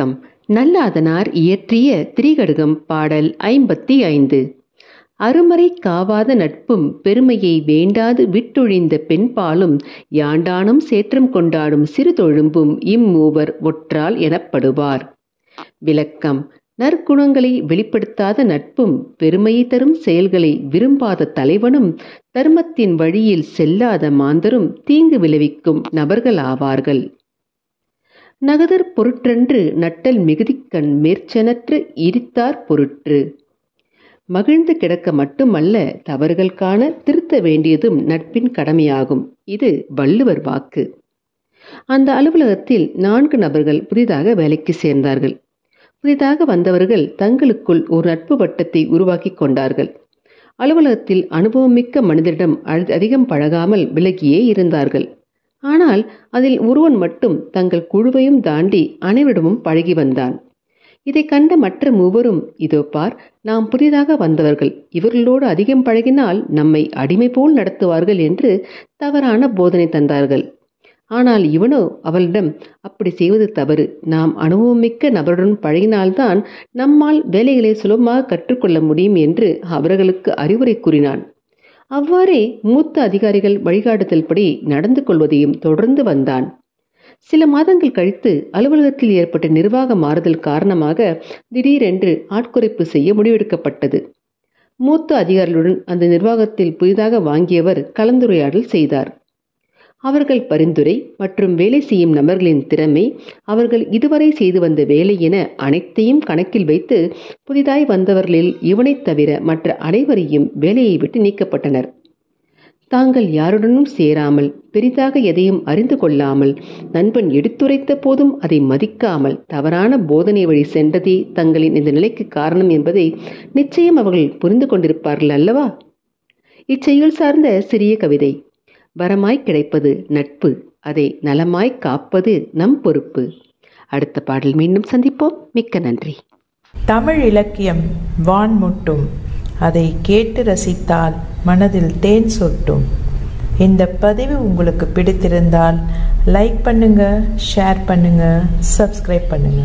விளக்கம். நல்லாதனார் இயற்றிய திரிகடுகம் பாடல் 55. அருமறை காவாத நட்பும் பெருமையை வேண்டாது விட்டொழிந்த பெண்பாலும் யாண்டானும் சேற்றம் கொண்டாடும் சிறு தொழும்பும் இம்மூவர் ஒற்றால் எனப்படுவார். விளக்கம். நற்குணங்களை வெளிப்படுத்தாத நட்பும் பெருமையை தரும் செயல்களை விரும்பாத தலைவனும் தர்மத்தின் வழியில் செல்லாத மாந்தரும் தீங்கு விளைவிக்கும் நபர்களாவார்கள். நகதர் பொருற்றன்று நட்டல் மிகுதிக்கண் மேற்செனற்று இரித்தார் பொருற்று. மகிழ்ந்து கிடக்க மட்டுமல்ல, தவறுகள் காண திருத்த வேண்டியதும் நட்பின் கடமையாகும். இது வள்ளுவர் வாக்கு. அந்த அலுவலகத்தில் 4 நபர்கள் புதிதாக வேலைக்கு சேர்ந்தார்கள். புதிதாக வந்தவர்கள் தங்களுக்குள் ஒரு நட்பு வட்டத்தை உருவாக்கி கொண்டார்கள். அலுவலகத்தில் அனுபவமிக்க மனிதரிடம் அதிகம் பழகாமல் விலகியே இருந்தார்கள். ஆனால் அதில் ஒருவன் மட்டும் தங்கள் குழுவையும் தாண்டி அனைவரிடமும் பழகி வந்தான். இதை கண்ட மற்ற மூவரும், இதோ பார், நாம் புதிதாக வந்தவர்கள், இவர்களோடு அதிகம் பழகினால் நம்மை அடிமை போல் நடத்துவார்கள் என்று தவறான போதனை தந்தார்கள். ஆனால் இவனோ அவளிடம், அப்படி செய்வது தவறு, நாம் அனுபவமிக்க நபருடன் பழகினால்தான் நம்மால் வேலைகளை சுலபமாக கற்றுக்கொள்ள முடியும் என்று அவர்களுக்கு அறிவுரை கூறினான். அவ்வாறே மூத்த அதிகாரிகள் வழிகாட்டுதல் படி நடந்து கொள்வதையும் தொடர்ந்து வந்தான். சில மாதங்கள் கழித்து அலுவலகத்தில் ஏற்பட்ட நிர்வாக மாறுதல் காரணமாக திடீரென்று ஆட்குறைப்பு செய்ய முடிவெடுக்கப்பட்டது. மூத்த அதிகாரிகளுடன் அந்த நிர்வாகத்தில் புதிதாக வாங்கியவர் கலந்துரையாடல் செய்தார். அவர்கள் பரிந்துரை மற்றும் வேலை செய்யும் நபர்களின் திறமை, அவர்கள் இதுவரை செய்து வந்த வேலை என அனைத்தையும் கணக்கில் வைத்து புதிதாய் வந்தவர்களில் இவனைத் தவிர மற்ற அனைவரையும் வேலையை விட்டு நீக்கப்பட்டனர். தாங்கள் யாருடனும் சேராமல், பெரிதாக எதையும் அறிந்து கொள்ளாமல், நண்பன் எடுத்துரைத்த போதும் அதை மதிக்காமல் தவறான போதனை வழி சென்றதே தங்களின் இந்த நிலைக்கு காரணம் என்பதை நிச்சயம் அவர்கள் புரிந்து கொண்டிருப்பார்கள் அல்லவா? இச்செயல் சார்ந்த சிறிய கவிதை. வரமாய் கிடைப்பது நட்பு, அதை நலமாய் காப்பது நம் பொறுப்பு. அடுத்த பாடல் மீண்டும் சந்திப்போம். மிக்க நன்றி. தமிழ் இலக்கியம் வான்முட்டும், அதை கேட்டு ரசித்தால் மனதில் தேன் சொட்டும். இந்த பதிவு உங்களுக்கு பிடித்திருந்தால் லைக் பண்ணுங்க, ஷேர் பண்ணுங்க, சப்ஸ்கிரைப் பண்ணுங்க.